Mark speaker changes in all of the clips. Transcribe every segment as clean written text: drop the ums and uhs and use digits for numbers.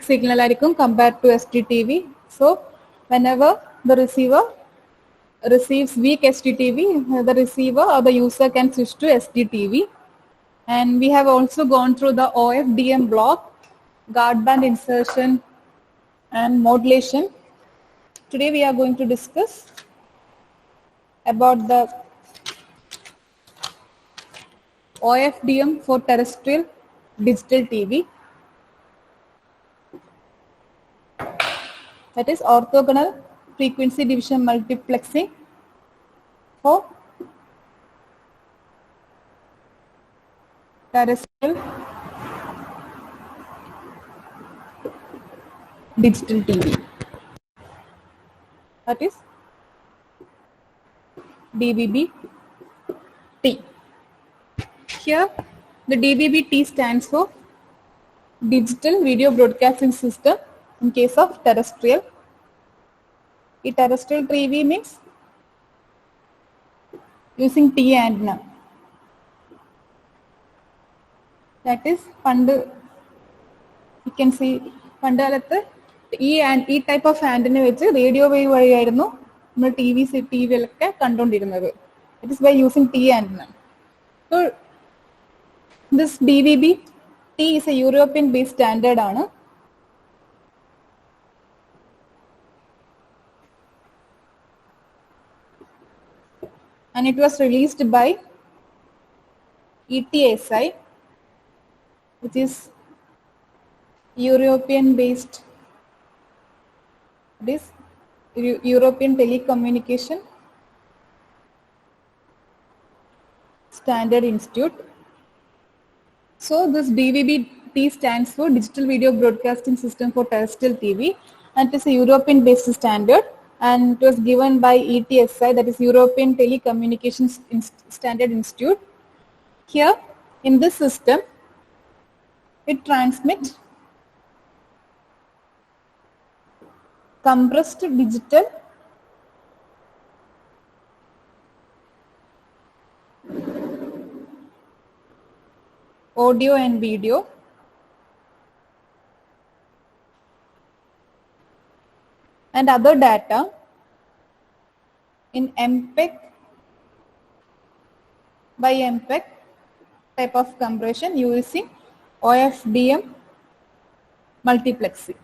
Speaker 1: signal compared to SDTV. So whenever the receiver receives weak SDTV, the receiver or the user can switch to SDTV. And we have also gone through the OFDM block, guard band insertion and modulation. Today we are going to discuss about the OFDM for terrestrial digital TV, that is orthogonal frequency division multiplexing for terrestrial digital TV, that is DVB-T. Here the DVB-T stands for Digital Video Broadcasting System in case of terrestrial. Terrestrial TV means using T antenna. That is, you can see Pandalatha E type of antenna which radio wave TV it is by using T antenna. So this DVB-T is a European based standard and it was released by ETSI, which is European based, this European Telecommunication Standard Institute. So this DVB-T stands for Digital Video Broadcasting System for Terrestrial TV, and it is a European based standard, and it was given by ETSI, that is European Telecommunications Standard Institute. Here in this system it transmits compressed digital audio and video and other data in MPEG by MPEG type of compression using OFDM multiplexing.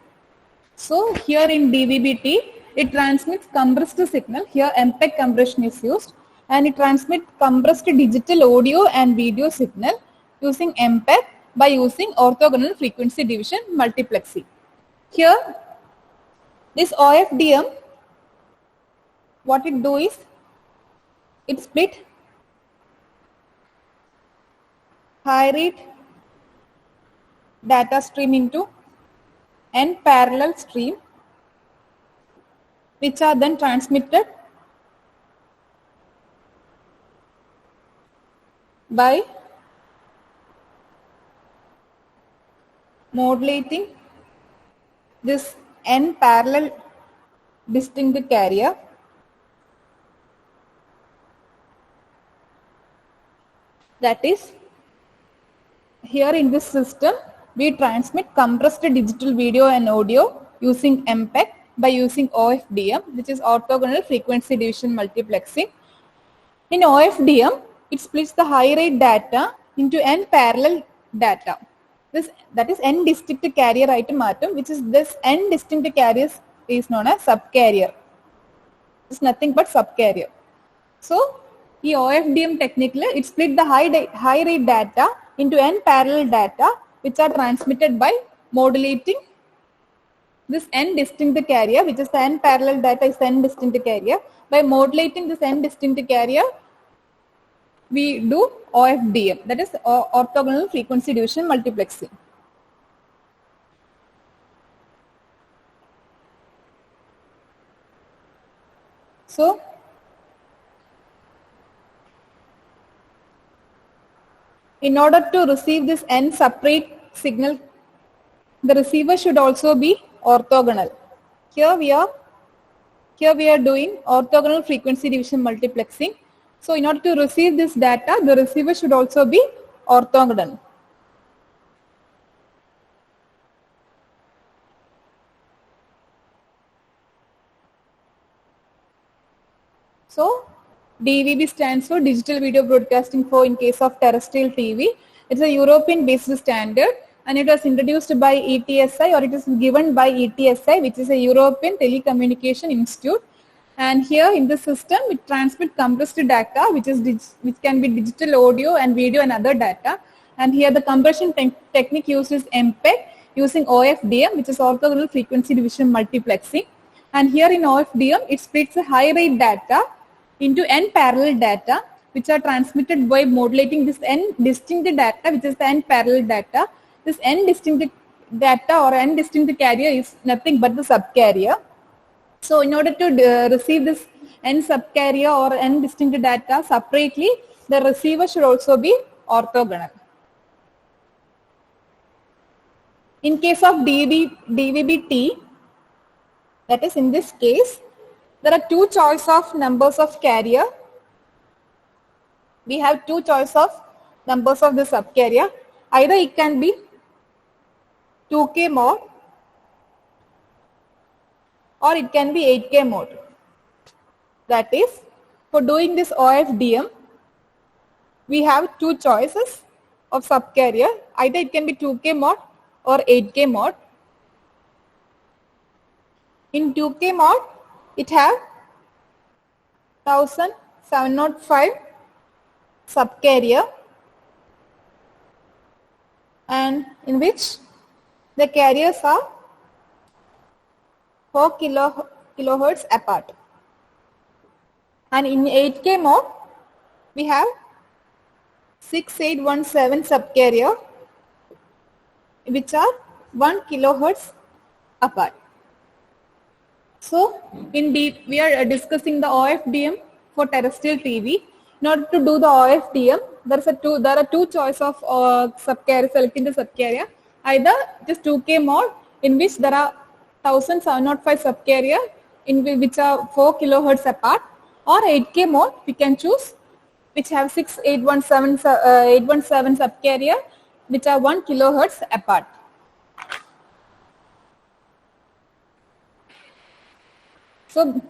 Speaker 1: So here in DVB-T, it transmits compressed signal. Here MPEG compression is used, and it transmits compressed digital audio and video signal using MPEG by using orthogonal frequency division multiplexing. Here, this OFDM, what it do is, it split high rate data stream into N parallel stream, which are then transmitted by modulating this N parallel distinct carrier that is, here in this system we transmit compressed digital video and audio using MPEG by using OFDM, which is orthogonal frequency division multiplexing. In OFDM, it splits the high rate data into N parallel data. That is N distinct carrier item atom, which is this N distinct carriers is known as subcarrier. It's nothing but subcarrier. So the OFDM technically, it split the high rate data into N parallel data, which are transmitted by modulating this N distinct carrier, which is the N parallel data is the N distinct carrier. By modulating this N distinct carrier, we do OFDM, that is orthogonal frequency division multiplexing. So in order to receive this N separate signal, the receiver should also be orthogonal. Here we are doing orthogonal frequency division multiplexing. So in order to receive this data, the receiver should also be orthogonal. So DVB stands for Digital Video Broadcasting for in case of terrestrial TV. It's a European-based standard and it was introduced by ETSI, or it is given by ETSI, which is a European Telecommunication Institute. And here in the system, it transmits compressed data, which can be digital audio and video and other data. And here the compression technique used is MPEG using OFDM, which is orthogonal frequency division multiplexing. And here in OFDM, it splits the high rate data into n parallel data, which are transmitted by modulating this n distinct data, which is the n parallel data. This n distinct data or n distinct carrier is nothing but the subcarrier. So in order to receive this n subcarrier or n distinct data separately, the receiver should also be orthogonal. In case of DVB-T, that is in this case, there are two choice of numbers of carrier. We have two choice of numbers of the subcarrier. Either it can be 2K mode or it can be 8K mode. That is, for doing this OFDM, we have two choices of subcarrier. Either it can be 2K mode or 8K mode. In 2K mode, it have 1705 subcarrier, and in which the carriers are 4 kilohertz apart. And in 8K mode, we have 6817 subcarrier, which are 1 kilohertz apart. So, we are discussing the OFDM for terrestrial TV. In order to do the OFDM, there are two choice of subcarrier, selecting the subcarrier. Either just 2K mode, in which there are 1705 subcarrier, in which are 4 kilohertz apart, or 8K mode, we can choose, which have 817 subcarrier, which are 1 kilohertz apart. So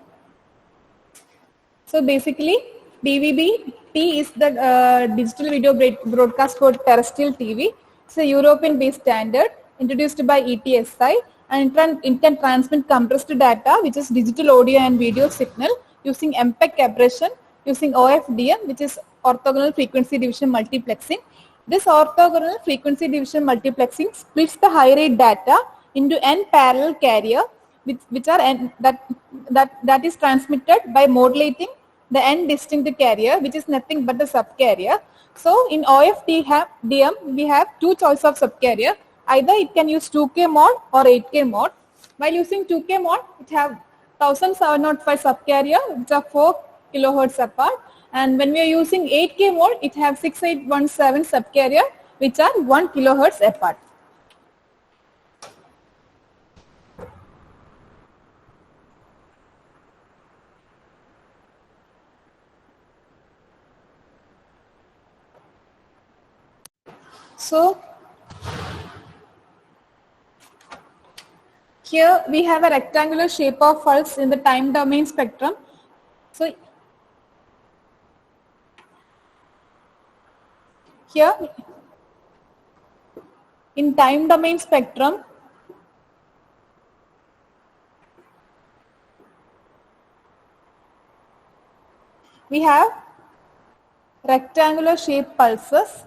Speaker 1: basically, DVB-T is the digital video broadcast for terrestrial TV. It's a European-based standard introduced by ETSI, and it can transmit compressed data, which is digital audio and video signal, using MPEG aberration, using OFDM, which is orthogonal frequency division multiplexing. This orthogonal frequency division multiplexing splits the high rate data into n parallel carrier, which are that is transmitted by modulating the n distinct carrier, which is nothing but the subcarrier. So in OFDM, we have two choice of subcarrier. Either it can use 2K mode or 8K mode. While using 2K mode, it have 1705 subcarrier, which are 4 kilohertz apart. And when we are using 8K mode, it have 6817 subcarrier, which are 1 kilohertz apart. So here we have a rectangular shape of pulse in the time domain spectrum. So here in time domain spectrum, we have rectangular shape pulses.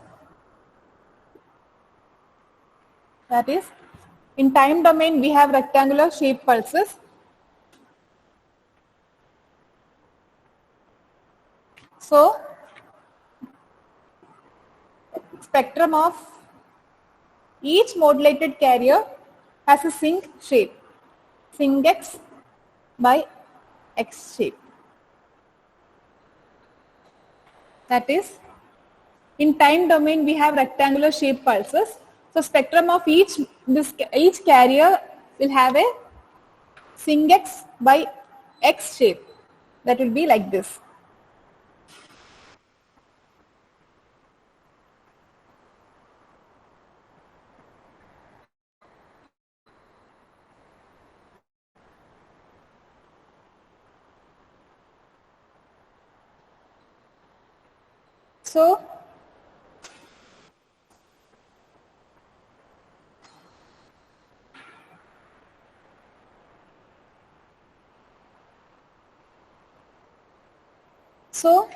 Speaker 1: That is, in time domain, we have rectangular shape pulses. So, spectrum of each modulated carrier has a sync shape, sync x by x shape. That is, in time domain, we have rectangular shape pulses. So spectrum of each carrier will have a sync x by x shape. That will be like this. So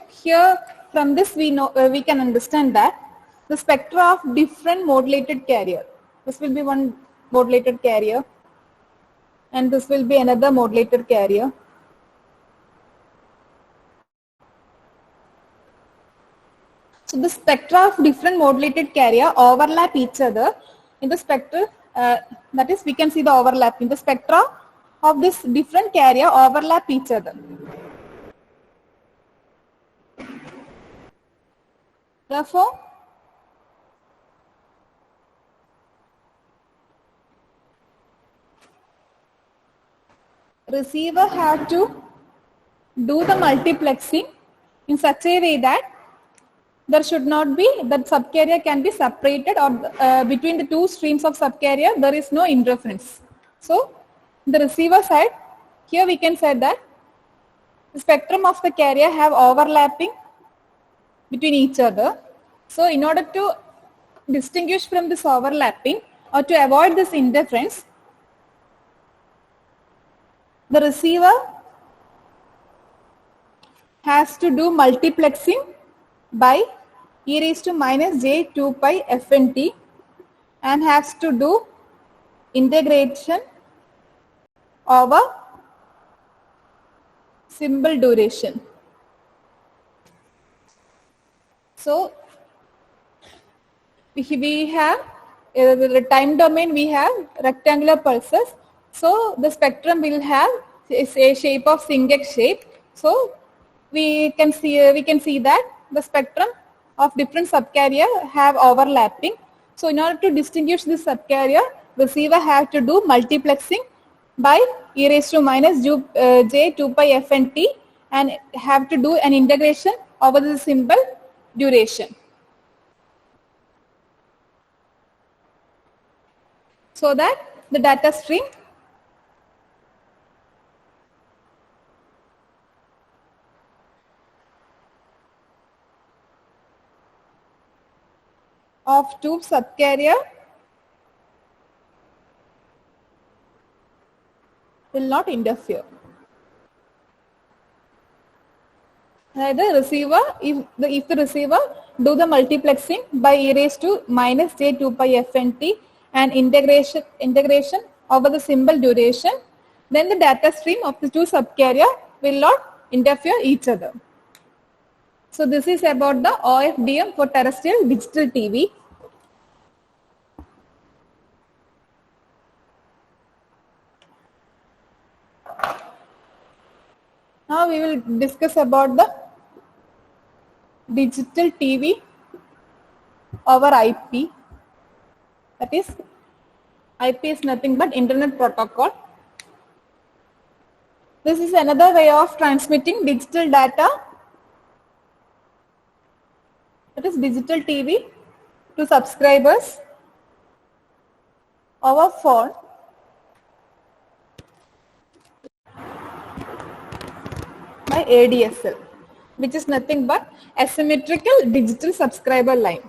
Speaker 1: here from this we can understand that the spectra of different modulated carrier. This will be one modulated carrier and this will be another modulated carrier. So the spectra of different modulated carrier overlap each other in the spectral, that is we can see the overlap in the spectra of this different carrier overlap each other. Therefore, receiver have to do the multiplexing in such a way that there should not be, that subcarrier can be separated, or between the two streams of subcarrier there is no interference. So the receiver side, here we can say that the spectrum of the carrier have overlapping between each other. So in order to distinguish from this overlapping or to avoid this interference, the receiver has to do multiplexing by e raised to minus j 2 pi fnt and has to do integration over symbol duration. So we have the time domain, we have rectangular pulses. So the spectrum will have a shape of Singh-X shape. So we can see that the spectrum of different subcarrier have overlapping. So in order to distinguish this subcarrier, receiver have to do multiplexing by e raised to minus j 2 pi fnt and have to do an integration over the symbol duration, so that the data stream of two subcarrier will not interfere. The receiver, if the receiver do the multiplexing by e raised to minus j 2 pi fnt and integration over the symbol duration, then the data stream of the two subcarrier will not interfere each other. So this is about the OFDM for terrestrial digital TV. Now we will discuss about the digital TV over IP. That is, IP is nothing but Internet Protocol. This is another way of transmitting digital data, that is digital TV, to subscribers over phone by ADSL, which is nothing but asymmetrical digital subscriber line.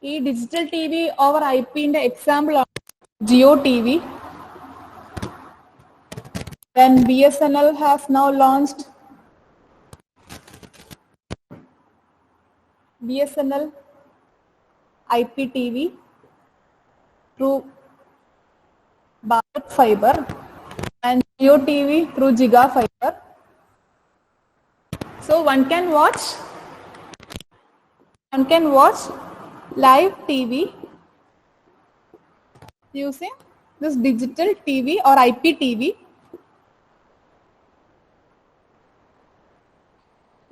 Speaker 1: ഈ digital TV over IP in the example of Jio TV, when BSNL has now launched BSNL IPTV through Bharat Fiber and Jio TV through Giga Fiber. So one can watch live TV using this digital TV or IPTV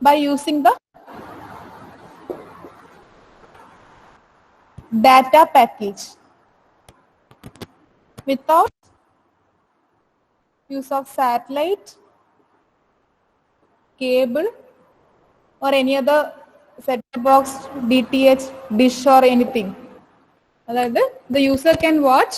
Speaker 1: by using the data package without use of satellite, cable or any other set-top box, DTH, dish or anything. The user can watch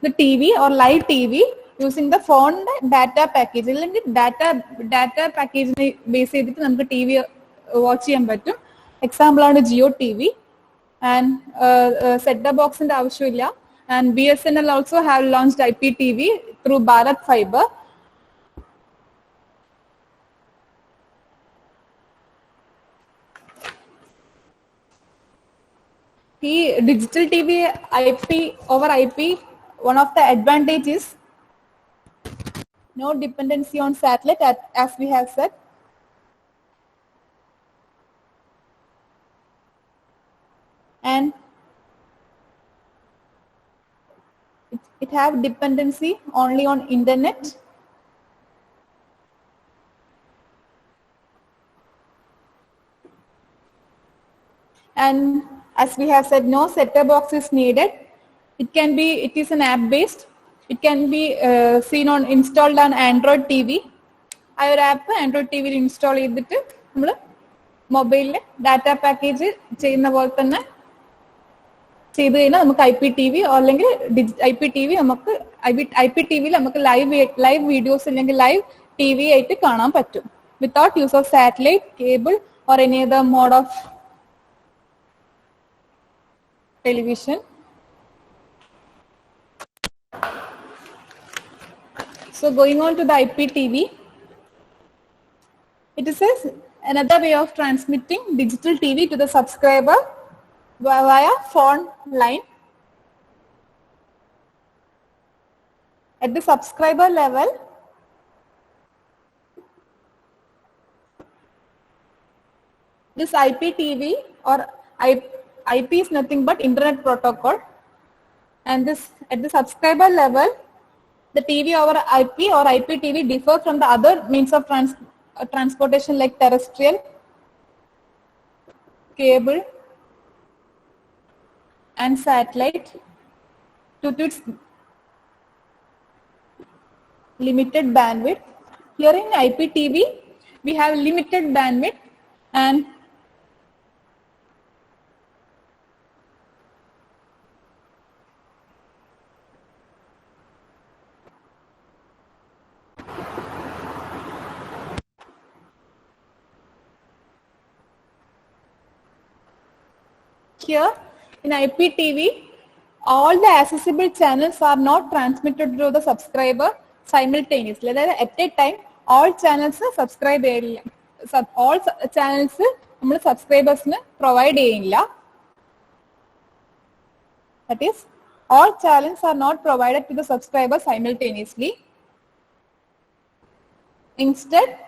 Speaker 1: the TV or live TV using the phone data package. Data package base TV watch example on Jio TV and set-top box in the and BSNL also have launched IPTV through Bharat Fiber. Digital TV IP over IP, one of the advantages, no dependency on satellite, as we have said. And it have dependency only on internet. And as we have said, no set-top box is needed. It is an app-based. It can be installed on Android TV. Our app Android TV install ചെയ്തിട്ട് നമ്മൾ മൊബൈലിൽ data package ചെയ്യുന്ന പോലെ തന്നെ ചെയ്ത് കഴിഞ്ഞാൽ നമുക്ക് IPTV അല്ലെങ്കിൽ IPTV നമുക്ക് IPTV നമുക്ക് ലൈവ് വീഡിയോസ് അല്ലെങ്കിൽ ലൈവ് TV ആയിട്ട് കാണാൻ പറ്റും without use of satellite, cable or any other mode of television. So going on to the IPTV, it is another way of transmitting digital TV to the subscriber via phone line. At the subscriber level, this IPTV or IP is nothing but internet protocol, and this at the subscriber level, the TV over IP or IPTV differ from the other means of transportation like terrestrial, cable and satellite due to its limited bandwidth. Here in IPTV, we have limited bandwidth and here in IPTV, all the accessible channels are not transmitted to the subscriber simultaneously. That is, at a time, all channels subscribe all channels subscribers provide cheyilla. That is, all channels are not provided to the subscriber simultaneously. Instead,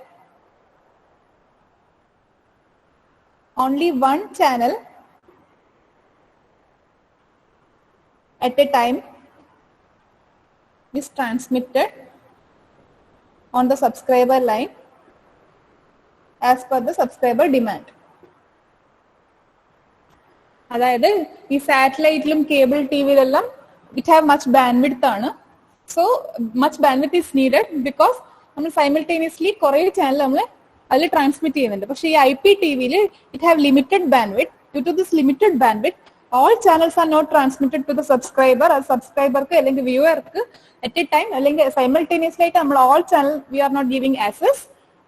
Speaker 1: only one channel at a time is transmitted on the subscriber line as per the subscriber demand. അതായത് ഈ സാറ്റലൈറ്റിലും cable ടിവിയിലെല്ലാം it have much bandwidth ആണ്. So much bandwidth is needed because നമ്മൾ simultaneously കുറേ channel നമ്മൾ അതിൽ transmit ചെയ്യുന്നുണ്ട്. പക്ഷേ ഈ IPTV it have limited bandwidth. Due to this limited bandwidth all channels are not transmitted to the subscriber. As subscriber ku allengil viewer ku at a time allengil simultaneously all channel we are not giving access.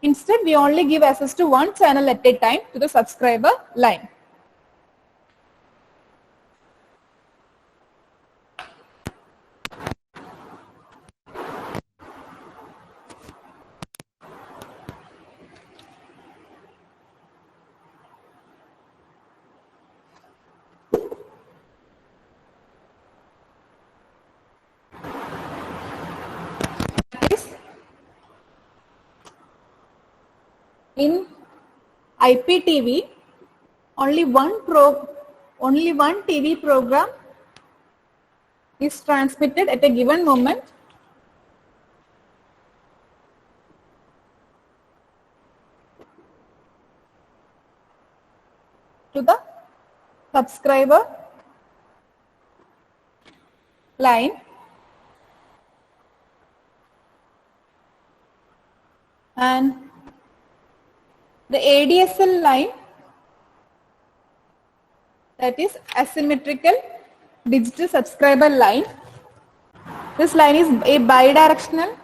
Speaker 1: Instead, we only give access to one channel at a time to the subscriber line. In IPTV, only one TV program is transmitted at a given moment. To the subscriber line. And the ADSL line, that is asymmetrical digital subscriber line. This line is a bidirectional,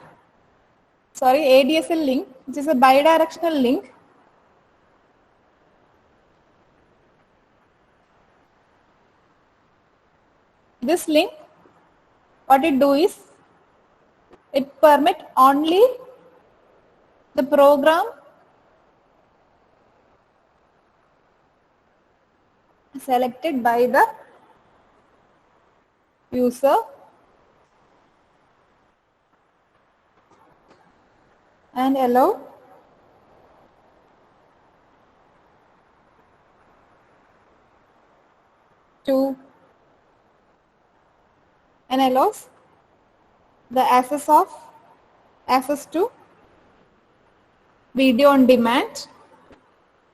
Speaker 1: ADSL link, which is a bidirectional link. This link, what it do is, it permit only the program selected by the user and allow to and allows the access to video on demand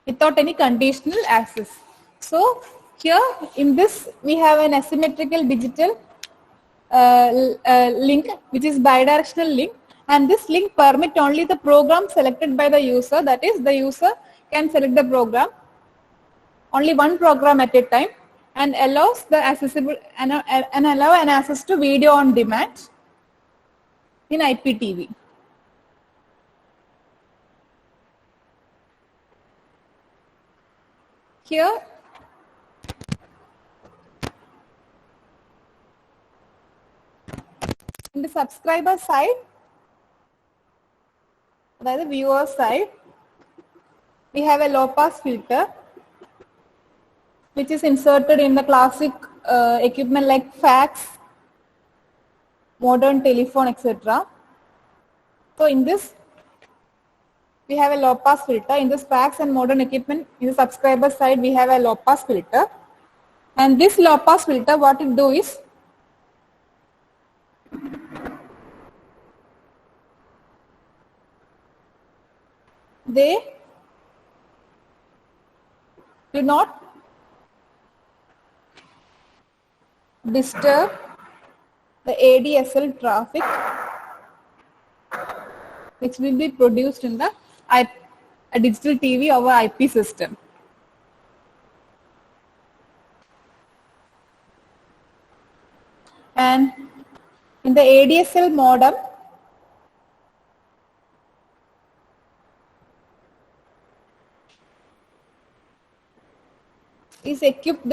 Speaker 1: without any conditional access. So here in this we have an asymmetrical digital link, which is bidirectional link, and this link permit only the program selected by the user. That is, the user can select the program, only one program at a time, and allows the accessible and allow an access to video on demand in IPTV. Here in the subscriber side, that is the viewer side, we have a low pass filter which is inserted in the classic equipment like fax, modern telephone, etc. So in this we have a low pass filter. In this fax and modern equipment, in the subscriber side we have a low pass filter, and this low pass filter, what it do is, they do not disturb the ADSL traffic which will be produced in the a digital TV over IP system. And in the ADSL modem, is equipped,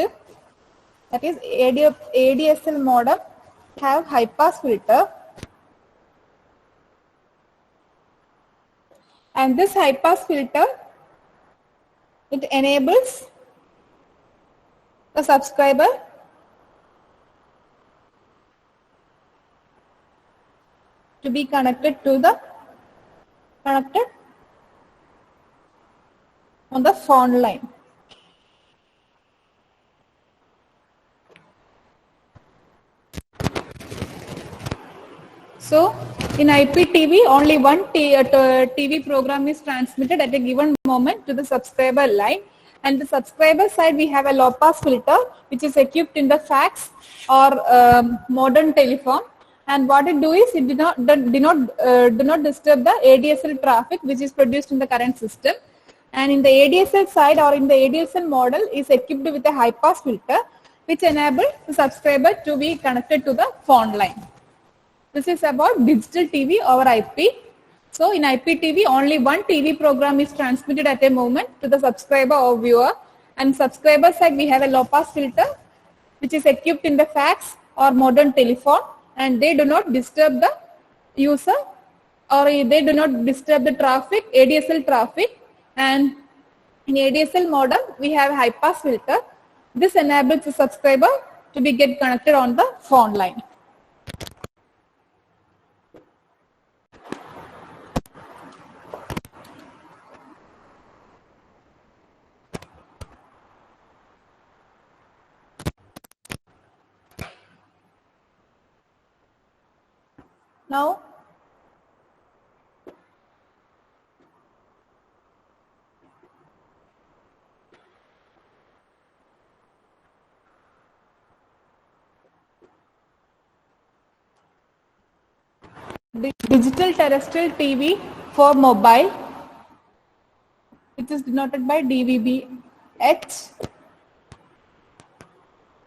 Speaker 1: that is ADSL modem have high pass filter, and this high pass filter, it enables the subscriber to be connected on the phone line. So in IPTV, only one TV program is transmitted at a given moment to the subscriber line, and the subscriber side we have a low pass filter which is equipped in the fax or modern telephone, and what it do is, it do not disturb the ADSL traffic which is produced in the current system. And in the ADSL side or in the ADSL model is equipped with a high pass filter which enables the subscriber to be connected to the phone line. This is about digital TV over IP. So in IPTV, only one TV program is transmitted at a moment to the subscriber or viewer, and subscriber side we have a low pass filter which is equipped in the fax or modern telephone, and they do not disturb the user or they do not disturb the traffic, ADSL traffic. And in ADSL modem we have high pass filter. This enables the subscriber to be get connected on the phone line. Now digital terrestrial TV for mobile, which is denoted by DVB-H,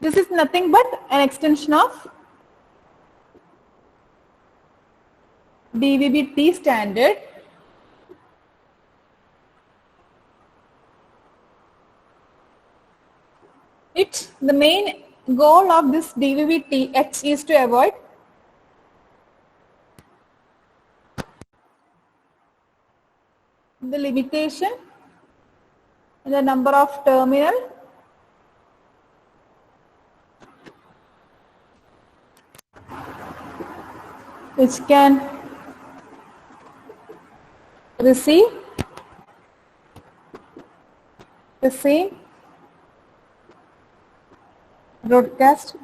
Speaker 1: This is nothing but an extension of DVB-T standard. The main goal of this DVB-T is to avoid the limitation in the number of terminal which can receive the same broadcast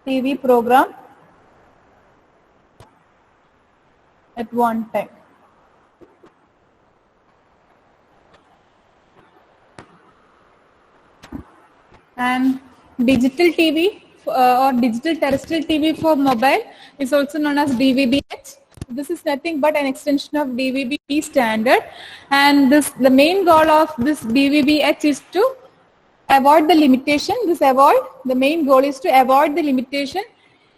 Speaker 1: TV program at one time. And digital TV or digital terrestrial TV for mobile is also known as DVB-H. This is nothing but an extension of DVB-T standard, and the main goal of this DVB-H is to avoid the limitation. The main goal is to avoid the limitation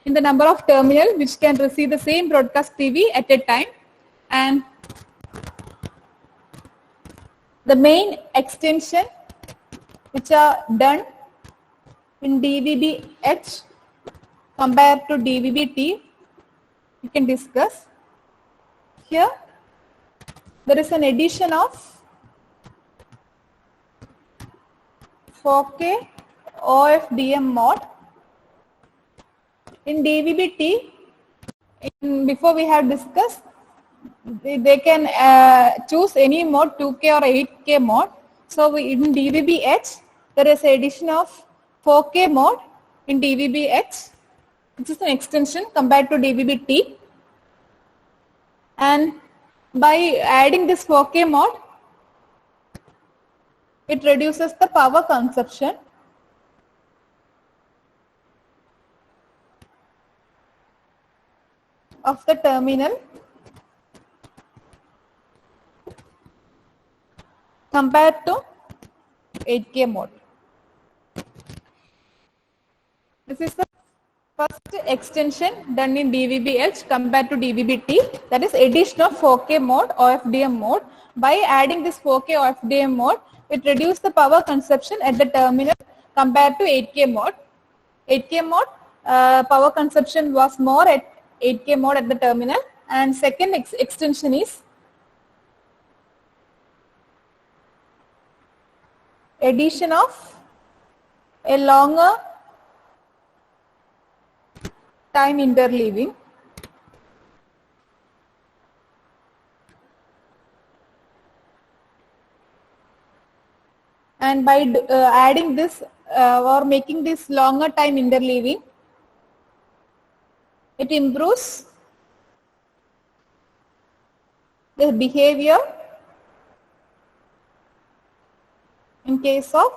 Speaker 1: in the number of terminals which can receive the same broadcast TV at a time. And the main extension which are done in DVB-H compared to DVB-T, we can discuss. Here, there is an addition of 4K OFDM mode. In DVB-T, before we have discussed, they can choose any mode, 2K or 8K mode. So in DVB-H, there is an addition of 4K mode in DVB-H, which is an extension compared to DVB-T. And by adding this 4K mode, it reduces the power consumption of the terminal compared to 8K mode. This is the first extension done in DVB-H compared to DVB-T, that is addition of 4K mode, OFDM mode. By adding this 4K OFDM mode, it reduces the power consumption at the terminal compared to 8K mode. 8K mode power consumption was more at 8K mode at the terminal. And second extension is addition of a longer time interleaving. And by adding this or making this longer time interleaving, it improves the behavior in case of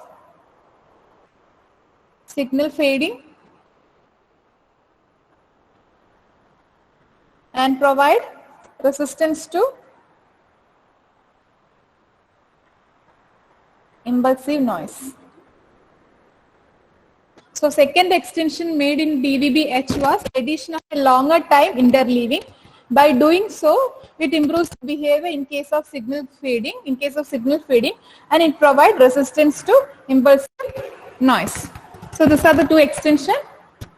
Speaker 1: signal fading and provide resistance to impulsive noise. So second extension made in DVB-H was addition of a longer time interleaving. By doing so, it improves the behavior in case of signal fading, and it provides resistance to impulsive noise. So these are the two extensions.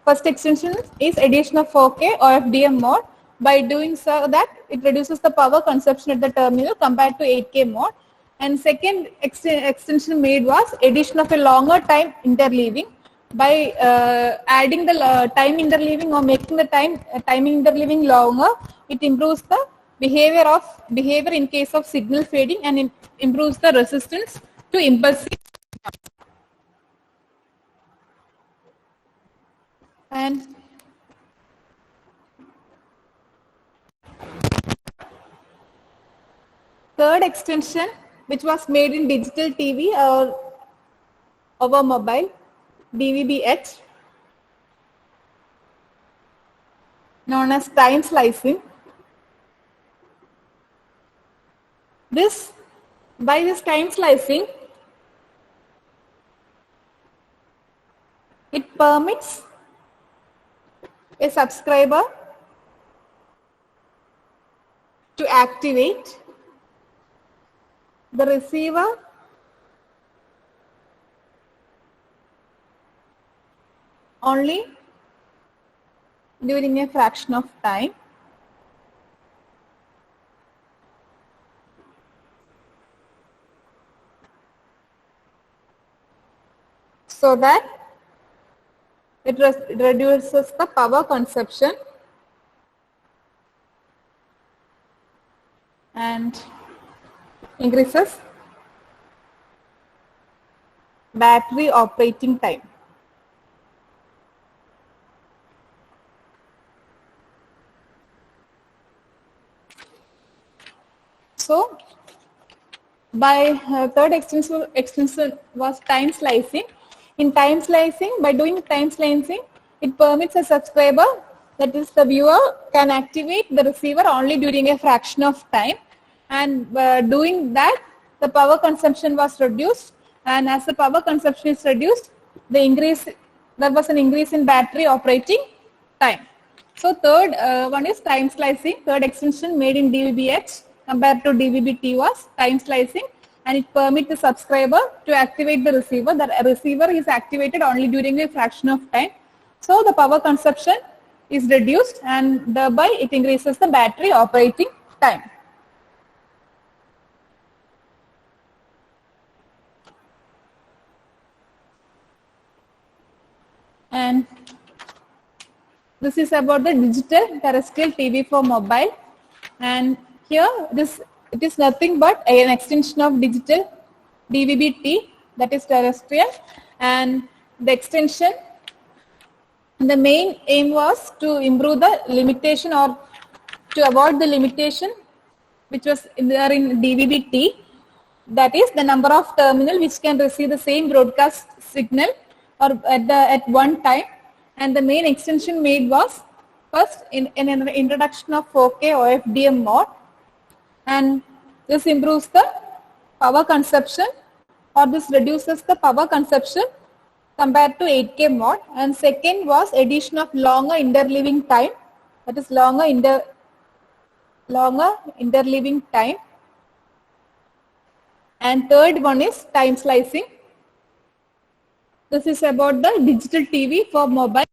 Speaker 1: First extension is addition of 4K OFDM mode. By doing so that, it reduces the power consumption at the terminal compared to 8K mode. And second extension made was addition of a longer time interleaving. By adding the time interleaving or making the timing interleaving longer, it improves the behavior in case of signal fading, and it improves the resistance to impulsive. And third extension, which was made in digital TV or over mobile, DVB-H, known as time slicing. By this time slicing, it permits a subscriber to activate the receiver only during a fraction of time. So that it reduces the power consumption and increases battery operating time. So, by third extension was time slicing. In time slicing, by doing time slicing, it permits a subscriber, that is the viewer, can activate the receiver only during a fraction of time, and doing that, the power consumption was reduced, and as the power consumption is reduced, there was an increase in battery operating time. So third one is time slicing. Third extension made in DVB-H compared to DVB-T was time slicing, and it permits the subscriber to activate the receiver. The receiver is activated only during a fraction of time. So the power consumption is reduced, and thereby it increases the battery operating time. And this is about the digital terrestrial TV for mobile, and here it is nothing but an extension of digital DVB-T, that is terrestrial, and the extension, the main aim was to improve the limitation or to avoid the limitation which was there in DVB-T, that is the number of terminal which can receive the same broadcast signal or at one time. And the main extension made was first in an introduction of 4K OFDM mode, and this improves the power consumption, or this reduces the power consumption compared to 8K mode. And second was addition of longer interleaving time, that is longer interleaving time. And third one is time slicing. This is about the digital TV for mobile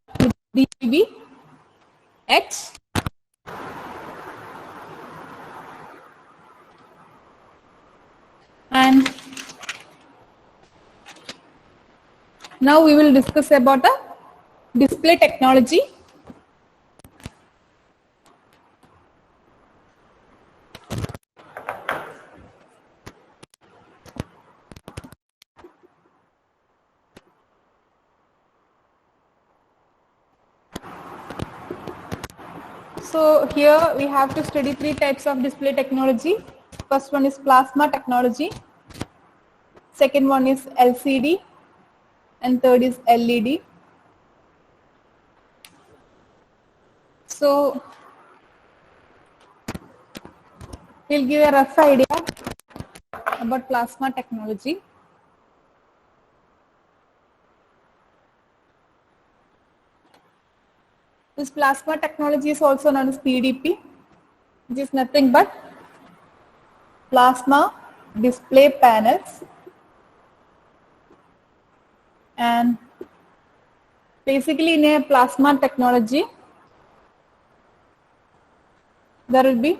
Speaker 1: DVB-H. And now we will discuss about the display technology. So here we have to study three types of display technology. First one is plasma technology, second one is LCD, and third is LED. So we'll give a rough idea about plasma technology. This plasma technology is also known as PDP, which is nothing but plasma display panels. And basically in a plasma technology, there will be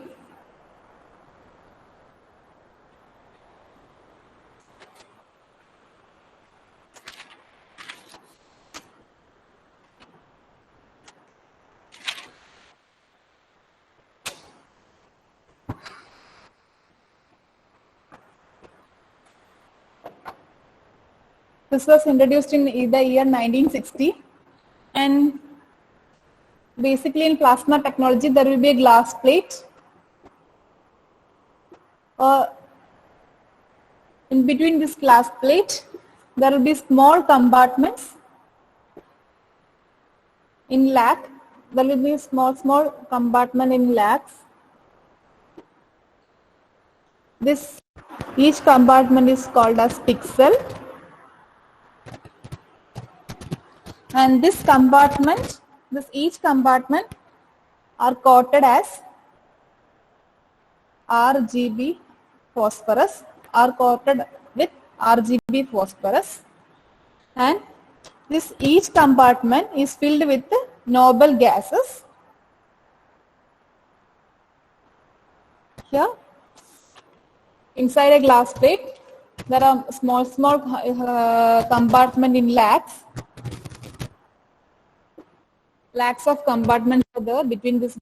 Speaker 1: this was introduced in the year 1960, and basically in plasma technology there will be a glass plate, in between this glass plate there will be small compartments in lac. There will be small compartment in lacs. Each compartment is called as pixel, And this compartment, each compartment are coated as RGB phosphorus, are coated with RGB phosphorus, and this each compartment is filled with noble gases. Here, inside a glass plate, there are small compartment in lakhs of compartments are there between this,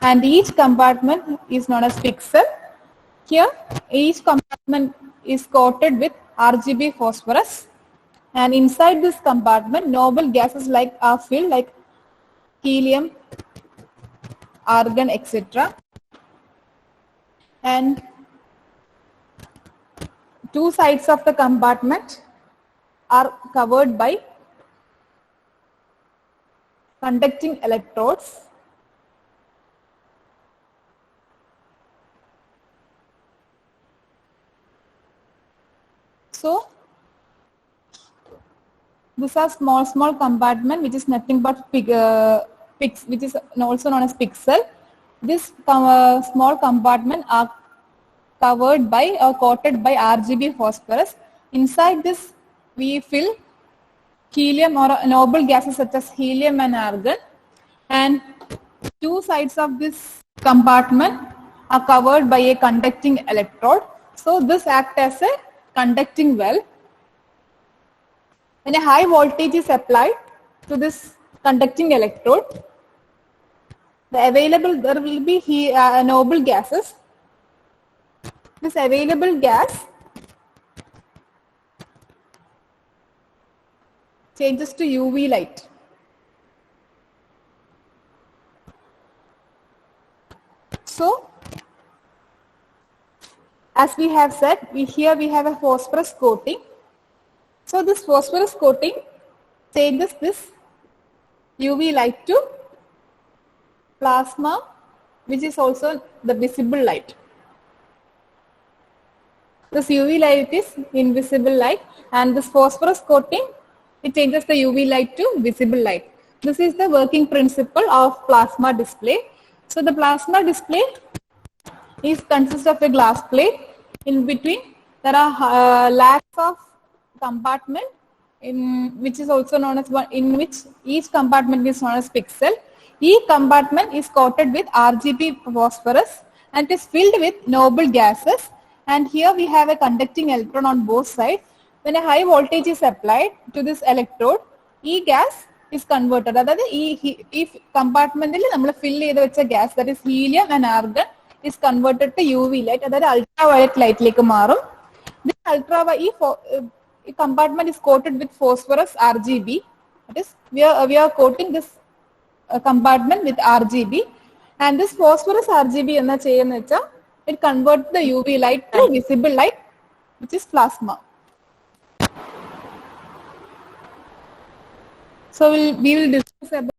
Speaker 1: and each compartment is known as pixel. Here, each compartment is coated with RGB phosphorus, and inside this compartment, noble gases are filled, like helium, argon, etc. And two sides of the compartment are covered by conducting electrodes. So, these are small compartment which is nothing but which is also known as pixel. This small compartment are covered by or coated by RGB phosphorus. Inside this, we fill helium or noble gases such as helium and argon, and two sides of this compartment are covered by a conducting electrode. So this acts as a conducting well. When a high voltage is applied to this conducting electrode, there will be noble gases. This available gas changes to UV light. So, as we have said, here we have a phosphorus coating. So, this phosphorus coating changes this UV light to plasma, which is also the visible light. This UV light is invisible light, and this phosphorus coating, it changes the UV light to visible light. This is the working principle of plasma display. So the plasma display consists of a glass plate. In between, there are lakhs of compartment, which is also known as in which each compartment is known as pixel. Each compartment is coated with RGB phosphorus and is filled with noble gases. And here we have a conducting electron on both sides. When a high voltage is applied to this electrode, E gas is converted. That is, if compartment fill a gas, that is helium and argon, is converted to UV light. That is ultraviolet light. This ultraviolet compartment is coated with phosphorus RGB. That is, we are coating this compartment with RGB, and this phosphorus RGB it converts the UV light to visible light, which is plasma. So we will discuss about